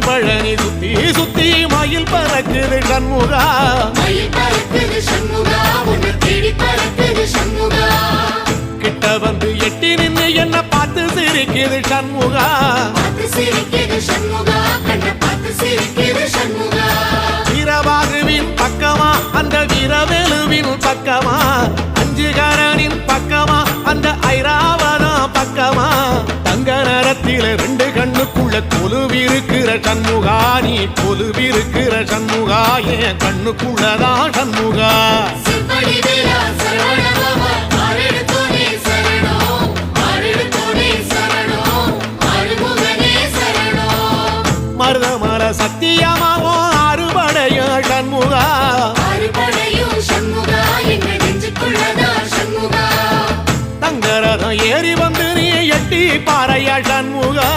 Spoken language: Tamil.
பழனி சுத்தி சுத்தி மயில் பறக்குது சண்முகா கிட்ட வந்து எட்டி நின்று என்ன பார்த்து சிரிக்குது சண்முகா வீரபாகுவின் பக்கமா அந்த வீரவேலுவின் பக்கமா அஞ்சுகரனின் பக்கமா அந்த ஐராவதம் பக்கமா தங்க நேரத்தில ரெண்டு கண்ணுக்குள்ள கொலுவிருக்கிற சண்முகா நீ கொலுவிருக்கிற சண்முகா என் கண்ணுக்குள்ளதான் சண்முகா மருதமர சத்தியமாவோ அறுபடைய சண்முகா தங்கரதம் ஏறி வந்து நீ எட்டி பாறையா சண்முகா